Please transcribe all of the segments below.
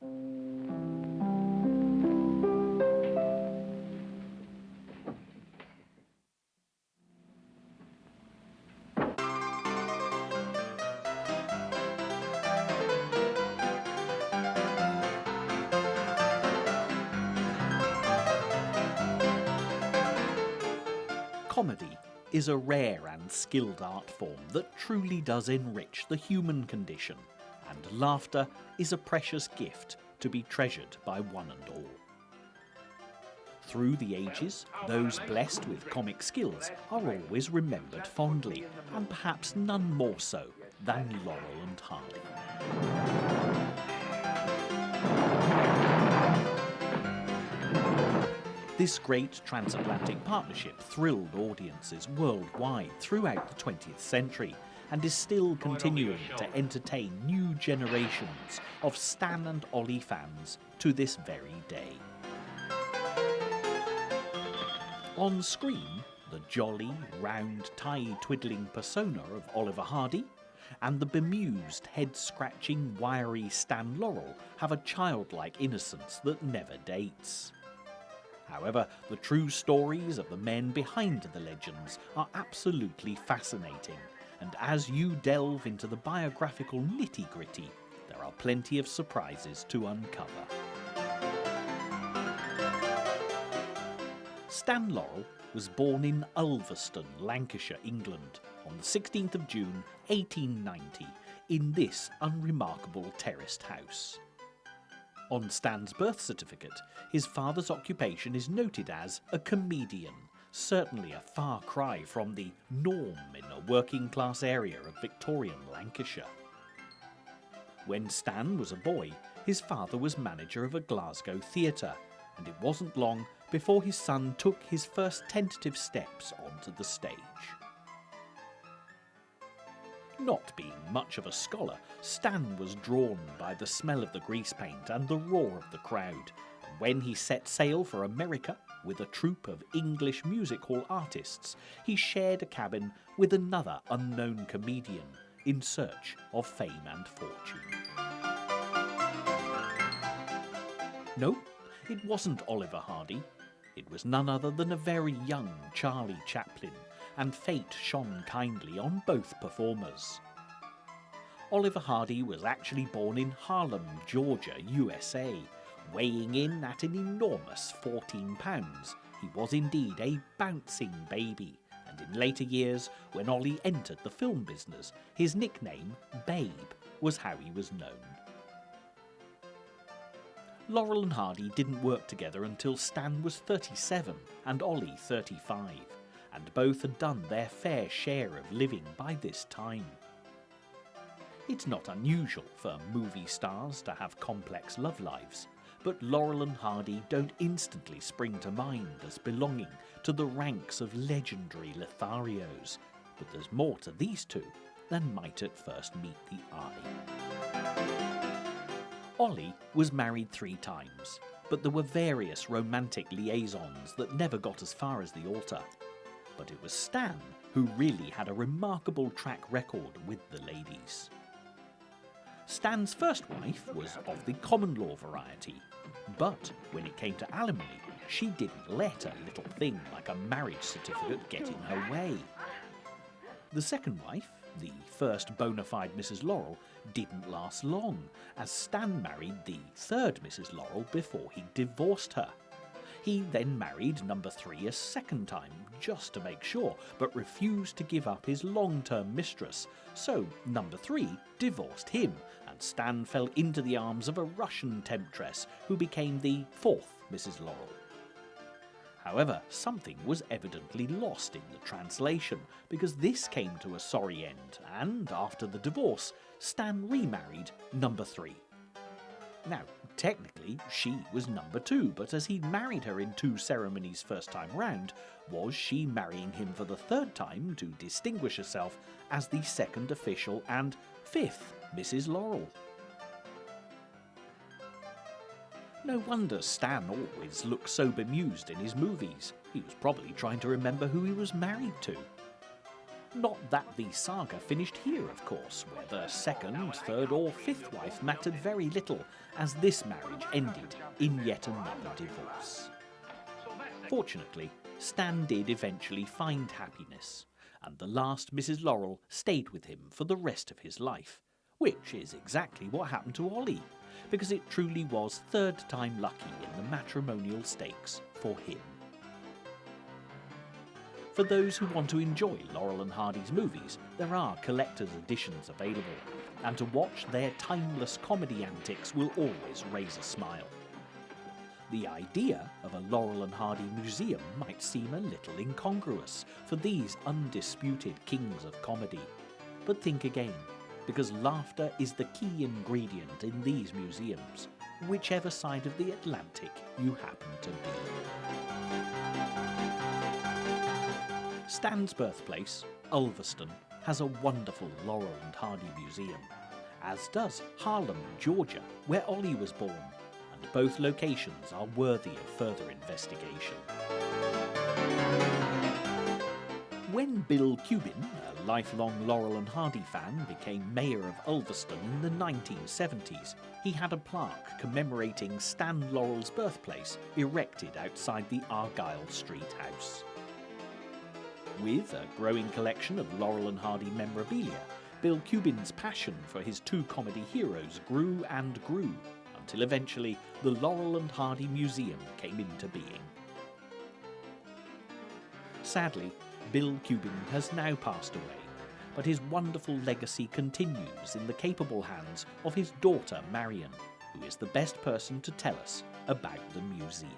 Comedy is a rare and skilled art form that truly does enrich the human condition, and laughter is a precious gift to be treasured by one and all. Through the ages, those blessed with comic skills are always remembered fondly, and perhaps none more so than Laurel and Hardy. This great transatlantic partnership thrilled audiences worldwide throughout the 20th century and is still continuing to entertain new generations of Stan and Ollie fans to this very day. On screen, the jolly, round, tie-twiddling persona of Oliver Hardy and the bemused, head-scratching, wiry Stan Laurel have a childlike innocence that never dates. However, the true stories of the men behind the legends are absolutely fascinating, and as you delve into the biographical nitty-gritty, there are plenty of surprises to uncover. Stan Laurel was born in Ulverstone, Lancashire, England, on the 16th of June 1890, in this unremarkable terraced house. On Stan's birth certificate, his father's occupation is noted as a comedian, certainly a far cry from the norm in a working-class area of Victorian Lancashire. When Stan was a boy, his father was manager of a Glasgow theatre, and it wasn't long before his son took his first tentative steps onto the stage. Not being much of a scholar, Stan was drawn by the smell of the grease paint and the roar of the crowd, and when he set sail for America with a troupe of English music hall artists, he shared a cabin with another unknown comedian in search of fame and fortune. No, it wasn't Oliver Hardy. It was none other than a very young Charlie Chaplin, and fate shone kindly on both performers. Oliver Hardy was actually born in Harlem, Georgia, USA, weighing in at an enormous 14 pounds. He was indeed a bouncing baby, and in later years, when Ollie entered the film business, his nickname, Babe, was how he was known. Laurel and Hardy didn't work together until Stan was 37 and Ollie 35, and both had done their fair share of living by this time. It's not unusual for movie stars to have complex love lives, but Laurel and Hardy don't instantly spring to mind as belonging to the ranks of legendary Lotharios, but there's more to these two than might at first meet the eye. Ollie was married 3 times, but there were various romantic liaisons that never got as far as the altar. But it was Stan who really had a remarkable track record with the ladies. Stan's first wife was of the common law variety, but when it came to alimony, she didn't let a little thing like a marriage certificate get in her way. The second wife, the first bona fide Mrs. Laurel, didn't last long, as Stan married the third Mrs. Laurel before he divorced her. He then married number 3 a second time, just to make sure, but refused to give up his long-term mistress, so number 3 divorced him, and Stan fell into the arms of a Russian temptress who became the 4th Mrs. Laurel. However, something was evidently lost in the translation, because this came to a sorry end, and after the divorce, Stan remarried number 3. Now, technically, she was number 2, but as he'd married her in 2 ceremonies first time round, was she marrying him for the 3rd time to distinguish herself as the 2nd official and 5th Mrs. Laurel? No wonder Stan always looked so bemused in his movies. He was probably trying to remember who he was married to. Not that the saga finished here, of course, where the second, third or fifth wife mattered very little, as this marriage ended in yet another divorce. Fortunately, Stan did eventually find happiness, and the last Mrs. Laurel stayed with him for the rest of his life, which is exactly what happened to Ollie, because it truly was third time lucky in the matrimonial stakes for him. For those who want to enjoy Laurel and Hardy's movies, there are collector's editions available, and to watch their timeless comedy antics will always raise a smile. The idea of a Laurel and Hardy museum might seem a little incongruous for these undisputed kings of comedy, but think again, because laughter is the key ingredient in these museums, whichever side of the Atlantic you happen to be. Stan's birthplace, Ulverstone, has a wonderful Laurel and Hardy museum, as does Harlem, Georgia, where Ollie was born, and both locations are worthy of further investigation. When Bill Cubbin, a lifelong Laurel and Hardy fan, became mayor of Ulverstone in the 1970s, he had a plaque commemorating Stan Laurel's birthplace erected outside the Argyle Street house. With a growing collection of Laurel and Hardy memorabilia, Bill Cubbin's passion for his two comedy heroes grew and grew, until eventually the Laurel and Hardy Museum came into being. Sadly, Bill Cubbin has now passed away, but his wonderful legacy continues in the capable hands of his daughter Marion, who is the best person to tell us about the museum.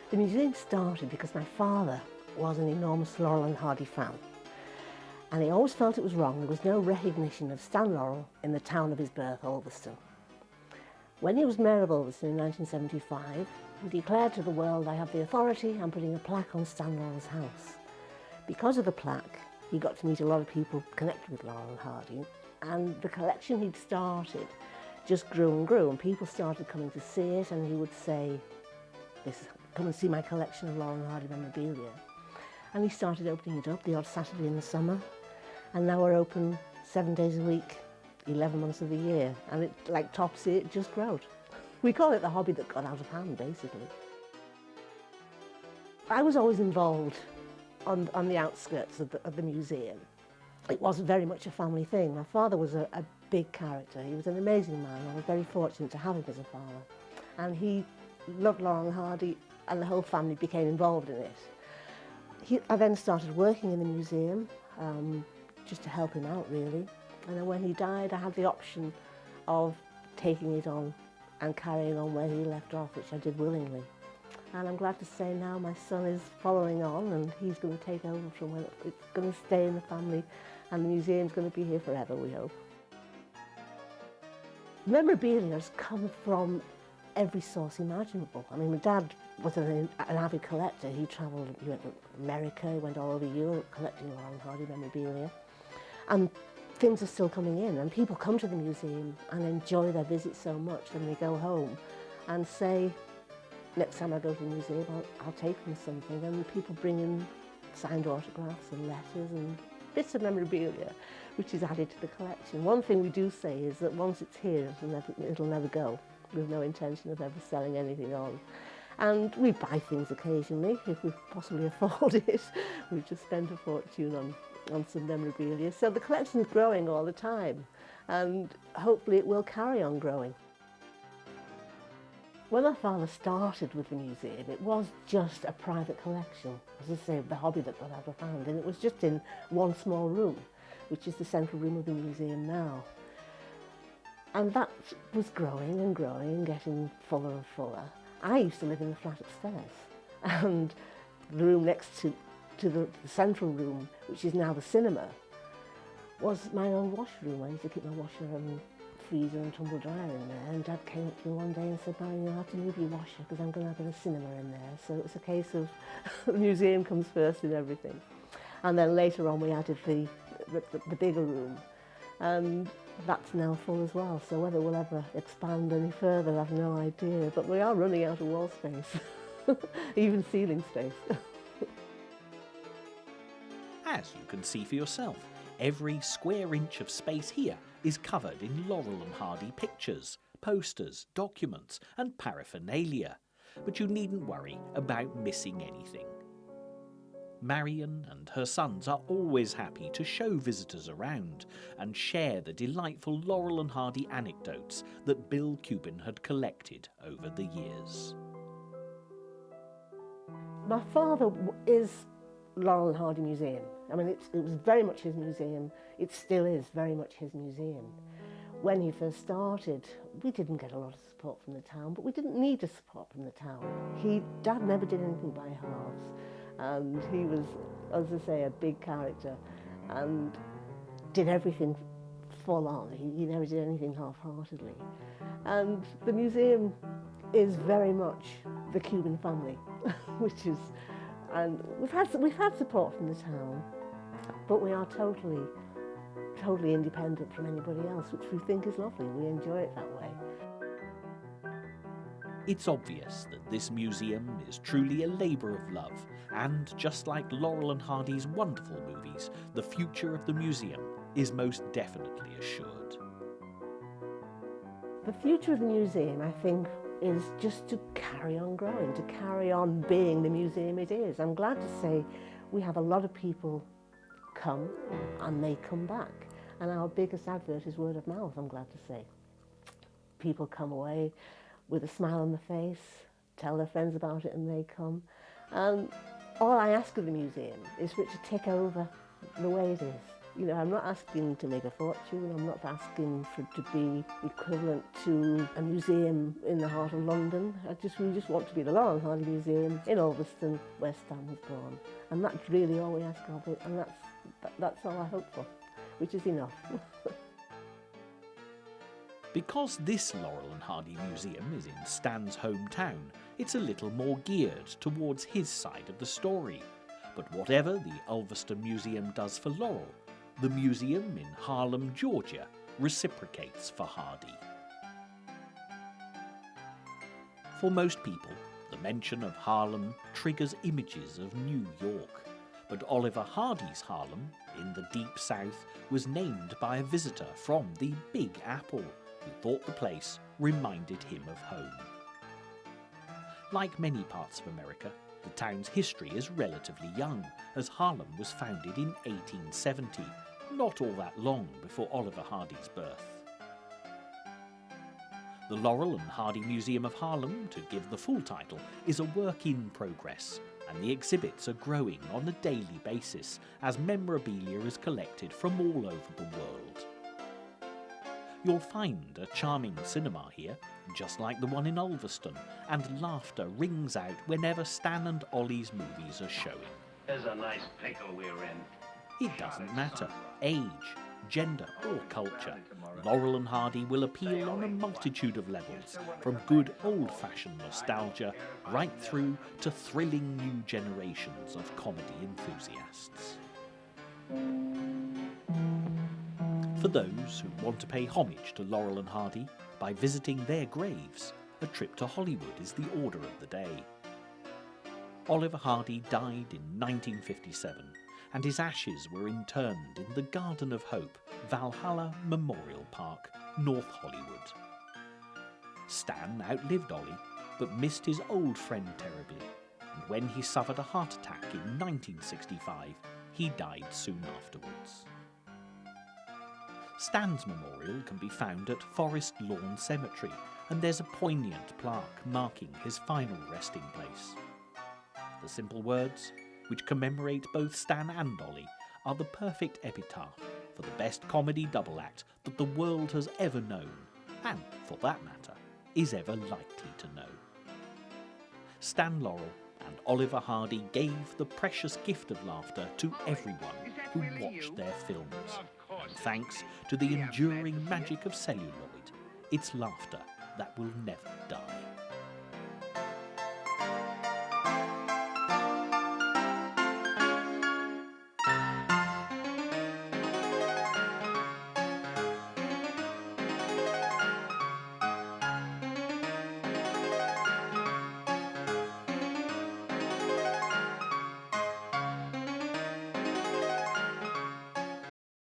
The museum started because my father was an enormous Laurel and Hardy fan, and he always felt it was wrong there was no recognition of Stan Laurel in the town of his birth, Ulverstone. When he was mayor of Ulverstone in 1975, he declared to the world, "I have the authority, I'm putting a plaque on Stan Laurel's house." Because of the plaque, he got to meet a lot of people connected with Laurel and Hardy, and the collection he'd started just grew and grew, and people started coming to see it, and he would say, "Come and see my collection of Laurel and Hardy memorabilia." And he started opening it up the odd Saturday in the summer, and now we're open 7 days a week, 11 months of the year, and it, like Topsy, it just growed. We call it the hobby that got out of hand, basically. I was always involved on the outskirts of the museum. It was very much a family thing. My father was a big character. He was an amazing man. I was very fortunate to have him as a father. And he loved Laurel and Hardy, and the whole family became involved in it. I then started working in the museum, just to help him out, really. And then when he died, I had the option of taking it on and carrying on where he left off, which I did willingly. And I'm glad to say now my son is following on, and he's going to take over from where it's going to stay in the family, and the museum's going to be here forever, we hope. Memorabilia has come from every source imaginable. I mean, my dad was an avid collector. He travelled, he went to America, he went all over Europe collecting Laurel and Hardy memorabilia. And things are still coming in, and people come to the museum and enjoy their visit so much, and they go home and say, next time I go to the museum, I'll take them something. And people bring in signed autographs and letters and bits of memorabilia, which is added to the collection. One thing we do say is that once it's here, it'll never go. We have no intention of ever selling anything on. And we buy things occasionally, if we possibly afford it. We've just spent a fortune on some memorabilia. So the collection is growing all the time, and hopefully it will carry on growing. When my father started with the museum, it was just a private collection. As I say, the hobby that got out of hand, and it was just in one small room, which is the central room of the museum now. And that was growing and growing and getting fuller and fuller. I used to live in the flat upstairs, and the room next to the central room, which is now the cinema, was my own washroom. I used to keep my washer and freezer and tumble dryer in there, and Dad came up to me one day and said, "Marion, you'll have to move your washer because I'm going to have a cinema in there." So it was a case of the museum comes first in everything. And then later on we added the bigger room, and that's now full as well. So whether we'll ever expand any further, I've no idea, but we are running out of wall space. even ceiling space. As you can see for yourself, every square inch of space here is covered in Laurel and Hardy pictures, posters, documents and paraphernalia, but you needn't worry about missing anything. Marion and her sons are always happy to show visitors around and share the delightful Laurel and Hardy anecdotes that Bill Cubbin had collected over the years. My father is Laurel and Hardy Museum. I mean, it was very much his museum. It still is very much his museum. When he first started, we didn't get a lot of support from the town, but we didn't need the support from the town. Dad never did anything by halves, and he was, as I say, a big character and did everything full on. He never did anything half-heartedly. And the museum is very much the Cubbin family, which is, and we've had support from the town, but we are totally independent from anybody else, which we think is lovely. We enjoy it that way. It's obvious that this museum is truly a labour of love, and just like Laurel and Hardy's wonderful movies, the future of the museum is most definitely assured. The future of the museum, I think, is just to carry on growing, to carry on being the museum it is. I'm glad to say we have a lot of people come and they come back. And our biggest advert is word of mouth, I'm glad to say. People come away with a smile on their face, tell their friends about it and they come. And all I ask of the museum is for it to take over the way it is. You know, I'm not asking to make a fortune, I'm not asking for it to be equivalent to a museum in the heart of London. We just want to be the Laurel and Hardy Museum in Ulverstone, where Stan was born. And that's really all we ask of it, and that's all I hope for, which is enough. Because this Laurel and Hardy Museum is in Stan's hometown, it's a little more geared towards his side of the story. But whatever the Ulverstone Museum does for Laurel, the museum in Harlem, Georgia, reciprocates for Hardy. For most people, the mention of Harlem triggers images of New York. But Oliver Hardy's Harlem, in the Deep South, was named by a visitor from the Big Apple, who thought the place reminded him of home. Like many parts of America, the town's history is relatively young, as Harlem was founded in 1870, not all that long before Oliver Hardy's birth. The Laurel and Hardy Museum of Harlem, to give the full title, is a work in progress, and the exhibits are growing on a daily basis as memorabilia is collected from all over the world. You'll find a charming cinema here, just like the one in Ulverstone, and laughter rings out whenever Stan and Ollie's movies are showing. There's a nice pickle we're in. It doesn't matter, age, gender or culture, Laurel and Hardy will appeal on a multitude of levels, from good old-fashioned nostalgia right through to thrilling new generations of comedy enthusiasts. For those who want to pay homage to Laurel and Hardy by visiting their graves, a trip to Hollywood is the order of the day. Oliver Hardy died in 1957, and his ashes were interred in the Garden of Hope, Valhalla Memorial Park, North Hollywood. Stan outlived Ollie, but missed his old friend terribly, and when he suffered a heart attack in 1965, he died soon afterwards. Stan's memorial can be found at Forest Lawn Cemetery, and there's a poignant plaque marking his final resting place. The simple words, which commemorate both Stan and Ollie, are the perfect epitaph for the best comedy double act that the world has ever known, and, for that matter, is ever likely to know. Stan Laurel and Oliver Hardy gave the precious gift of laughter to everyone who watched their films. And thanks to the enduring magic of celluloid, it's laughter that will never die.